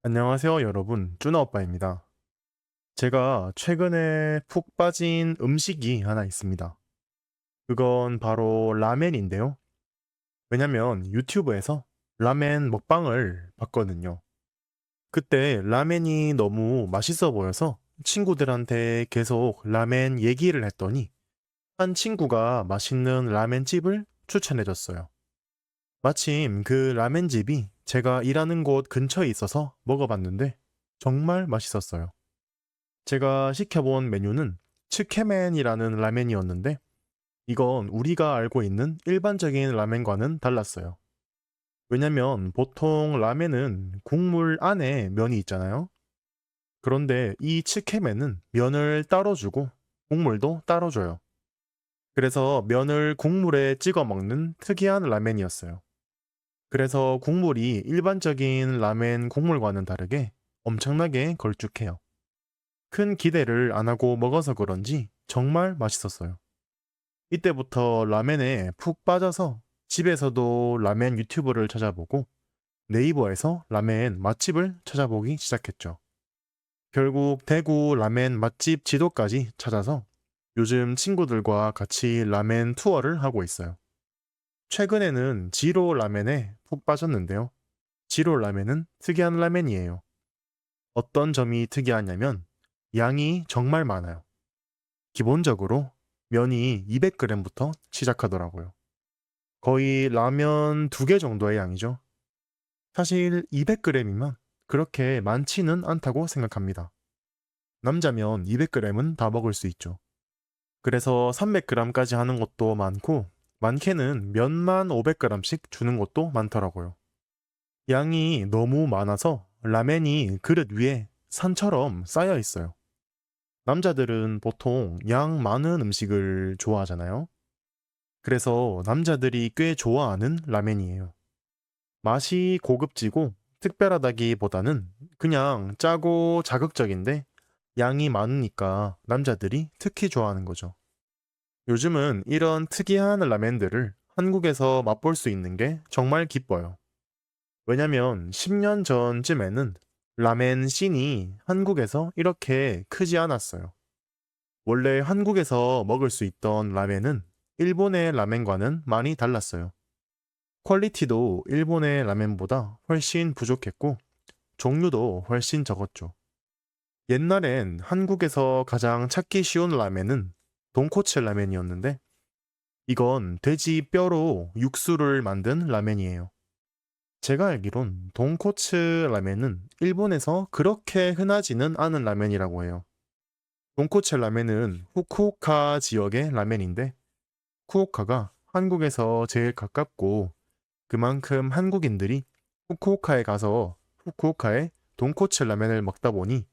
안녕하세요, 여러분. 쭈나 오빠입니다. 제가 최근에 푹 빠진 음식이 하나 있습니다. 그건 바로 라멘인데요. 왜냐면 유튜브에서 라멘 먹방을 봤거든요. 그때 라멘이 너무 맛있어 보여서 친구들한테 계속 라멘 얘기를 했더니 한 친구가 맛있는 라멘집을 추천해줬어요. 마침 그 라멘집이 제가 일하는 곳 근처에 있어서 먹어봤는데 정말 맛있었어요. 제가 시켜본 메뉴는 츠케맨이라는 라멘이었는데 이건 우리가 알고 있는 일반적인 라멘과는 달랐어요. 왜냐면 보통 라멘은 국물 안에 면이 있잖아요. 그런데 이 츠케맨은 면을 따로 주고 국물도 따로 줘요. 그래서 면을 국물에 찍어 먹는 특이한 라멘이었어요. 그래서 국물이 일반적인 라멘 국물과는 다르게 엄청나게 걸쭉해요. 큰 기대를 안 하고 먹어서 그런지 정말 맛있었어요. 이때부터 라멘에 푹 빠져서 집에서도 라멘 유튜브를 찾아보고 네이버에서 라멘 맛집을 찾아보기 시작했죠. 결국 대구 라멘 맛집 지도까지 찾아서 요즘 친구들과 같이 라멘 투어를 하고 있어요. 최근에는 지로 라멘에 푹 빠졌는데요. 지로 라멘은 특이한 라멘이에요. 어떤 점이 특이하냐면 양이 정말 많아요. 기본적으로 면이 200g부터 시작하더라고요. 거의 라면 2개 정도의 양이죠. 사실 200g이면 그렇게 많지는 않다고 생각합니다. 남자면 200g은 다 먹을 수 있죠. 그래서 300g까지 하는 것도 많고, 많게는 면만 500g씩 주는 것도 많더라고요. 양이 너무 많아서 라멘이 그릇 위에 산처럼 쌓여 있어요. 남자들은 보통 양 많은 음식을 좋아하잖아요. 그래서 남자들이 꽤 좋아하는 라멘이에요. 맛이 고급지고 특별하다기보다는 그냥 짜고 자극적인데 양이 많으니까 남자들이 특히 좋아하는 거죠. 요즘은 이런 특이한 라멘들을 한국에서 맛볼 수 있는 게 정말 기뻐요. 왜냐면 10년 전쯤에는 라멘 씬이 한국에서 이렇게 크지 않았어요. 원래 한국에서 먹을 수 있던 라멘은 일본의 라멘과는 많이 달랐어요. 퀄리티도 일본의 라멘보다 훨씬 부족했고 종류도 훨씬 적었죠. 옛날엔 한국에서 가장 찾기 쉬운 라멘은 돈코츠 라멘이었는데 이건 돼지 뼈로 육수를 만든 라멘이에요. 제가 알기론 돈코츠 라멘은 일본에서 그렇게 흔하지는 않은 라멘이라고 해요. 돈코츠 라멘은 후쿠오카 지역의 라멘인데 후쿠오카가 한국에서 제일 가깝고 그만큼 한국인들이 후쿠오카에 가서 후쿠오카의 돈코츠 라멘을 먹다 보니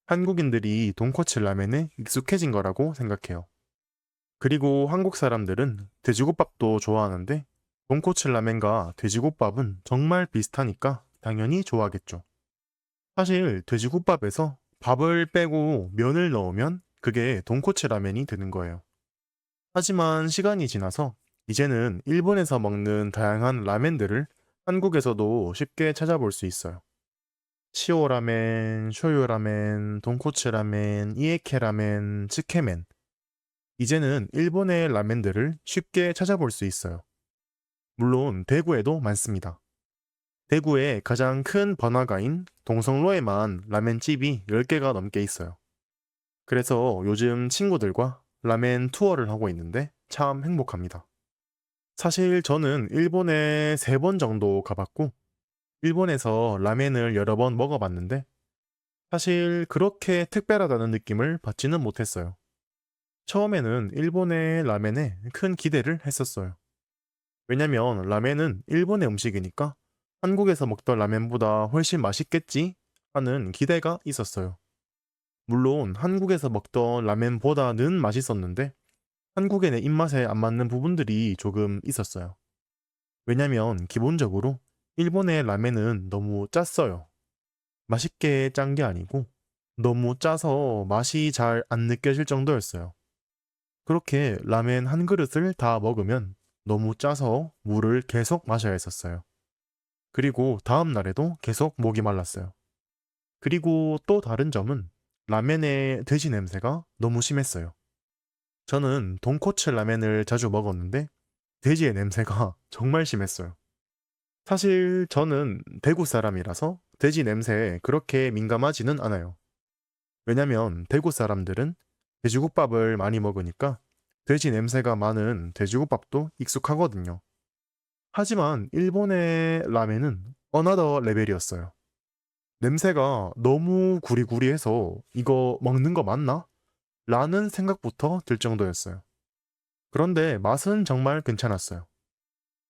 한국인들이 돈코츠 라멘에 익숙해진 거라고 생각해요. 그리고 한국 사람들은 돼지국밥도 좋아하는데 돈코츠 라멘과 돼지국밥은 정말 비슷하니까 당연히 좋아하겠죠. 사실 돼지국밥에서 밥을 빼고 면을 넣으면 그게 돈코츠 라멘이 되는 거예요. 하지만 시간이 지나서 이제는 일본에서 먹는 다양한 라멘들을 한국에서도 쉽게 찾아볼 수 있어요. 시오 라멘, 쇼유 라멘, 돈코츠 라멘, 이에케 라멘, 츠케멘. 이제는 일본의 라멘들을 쉽게 찾아볼 수 있어요. 물론 대구에도 많습니다. 대구의 가장 큰 번화가인 동성로에만 라멘집이 10개가 넘게 있어요. 그래서 요즘 친구들과 라멘 투어를 하고 있는데 참 행복합니다. 사실 저는 일본에 3번 정도 가봤고, 일본에서 라멘을 여러 번 먹어봤는데, 사실 그렇게 특별하다는 느낌을 받지는 못했어요. 처음에는 일본의 라멘에 큰 기대를 했었어요. 왜냐면 라멘은 일본의 음식이니까 한국에서 먹던 라멘보다 훨씬 맛있겠지 하는 기대가 있었어요. 물론 한국에서 먹던 라멘보다는 맛있었는데, 한국의 내 입맛에 안 맞는 부분들이 조금 있었어요. 왜냐면 기본적으로 일본의 라멘은 너무 짰어요. 맛있게 짠 게 아니고 너무 짜서 맛이 잘 안 느껴질 정도였어요. 그렇게 라멘 한 그릇을 다 먹으면 너무 짜서 물을 계속 마셔야 했었어요. 그리고 다음 날에도 계속 목이 말랐어요. 그리고 또 다른 점은 라멘의 돼지 냄새가 너무 심했어요. 저는 돈코츠 라멘을 자주 먹었는데 돼지의 냄새가 정말 심했어요. 사실 저는 대구 사람이라서 돼지 냄새에 그렇게 민감하지는 않아요. 왜냐면 대구 사람들은 돼지국밥을 많이 먹으니까 돼지 냄새가 많은 돼지국밥도 익숙하거든요. 하지만 일본의 라멘은 어나더 레벨이었어요. 냄새가 너무 구리구리해서 이거 먹는 거 맞나? 라는 생각부터 들 정도였어요. 그런데 맛은 정말 괜찮았어요.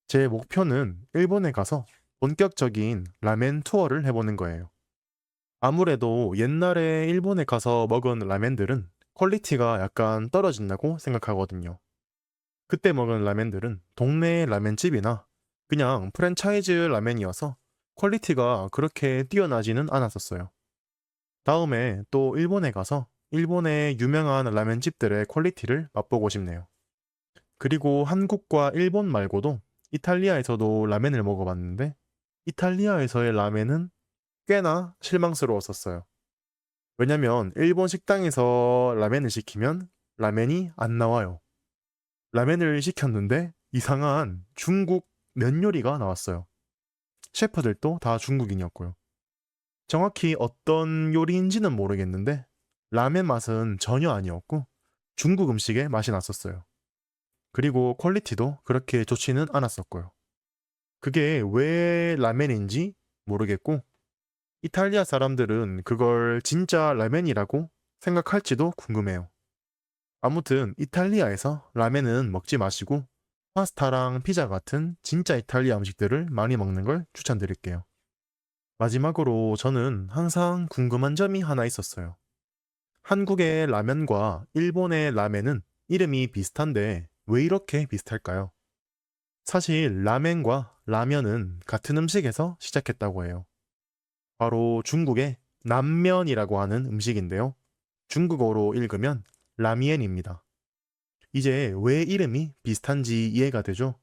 제 목표는 일본에 가서 본격적인 라멘 투어를 해보는 거예요. 아무래도 옛날에 일본에 가서 먹은 라멘들은 퀄리티가 약간 떨어진다고 생각하거든요. 그때 먹은 라멘들은 동네 라멘집이나 그냥 프랜차이즈 라멘이어서 퀄리티가 그렇게 뛰어나지는 않았었어요. 다음에 또 일본에 가서 일본의 유명한 라멘집들의 퀄리티를 맛보고 싶네요. 그리고 한국과 일본 말고도 이탈리아에서도 라멘을 먹어봤는데 이탈리아에서의 라멘은 꽤나 실망스러웠었어요. 왜냐면 일본 식당에서 라멘을 시키면 라멘이 안 나와요. 라멘을 시켰는데 이상한 중국 면 요리가 나왔어요. 셰프들도 다 중국인이었고요. 정확히 어떤 요리인지는 모르겠는데 라멘 맛은 전혀 아니었고 중국 음식의 맛이 났었어요. 그리고 퀄리티도 그렇게 좋지는 않았었고요. 그게 왜 라멘인지 모르겠고 이탈리아 사람들은 그걸 진짜 라멘이라고 생각할지도 궁금해요. 아무튼 이탈리아에서 라멘은 먹지 마시고 파스타랑 피자 같은 진짜 이탈리아 음식들을 많이 먹는 걸 추천드릴게요. 마지막으로 저는 항상 궁금한 점이 하나 있었어요. 한국의 라면과 일본의 라멘은 이름이 비슷한데 왜 이렇게 비슷할까요? 사실 라멘과 라면은 같은 음식에서 시작했다고 해요. 바로 중국의 남면이라고 하는 음식인데요. 중국어로 읽으면 라미엔입니다. 이제 왜 이름이 비슷한지 이해가 되죠?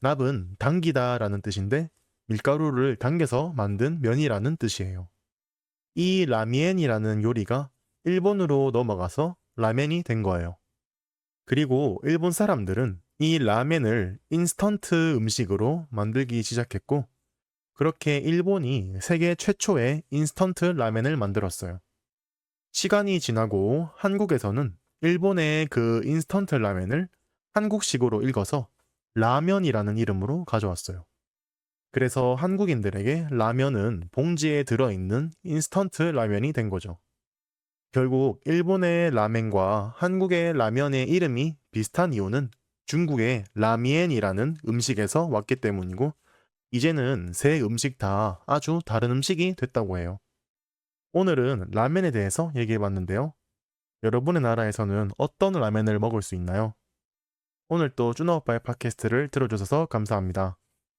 납은 당기다 라는 뜻인데 밀가루를 당겨서 만든 면이라는 뜻이에요. 이 라미엔이라는 요리가 일본으로 넘어가서 라멘이 된 거예요. 그리고 일본 사람들은 이 라멘을 인스턴트 음식으로 만들기 시작했고 그렇게 일본이 세계 최초의 인스턴트 라멘을 만들었어요. 시간이 지나고 한국에서는 일본의 그 인스턴트 라멘을 한국식으로 읽어서 라면이라는 이름으로 가져왔어요. 그래서 한국인들에게 라면은 봉지에 들어있는 인스턴트 라면이 된 거죠. 결국 일본의 라멘과 한국의 라면의 이름이 비슷한 이유는 중국의 라미엔이라는 음식에서 왔기 때문이고 이제는 세 음식 다 아주 다른 음식이 됐다고 해요. 오늘은 라멘에 대해서 얘기해 봤는데요. 여러분의 나라에서는 어떤 라멘을 먹을 수 있나요? 오늘 또 쭈나오빠의 팟캐스트를 들어주셔서 감사합니다.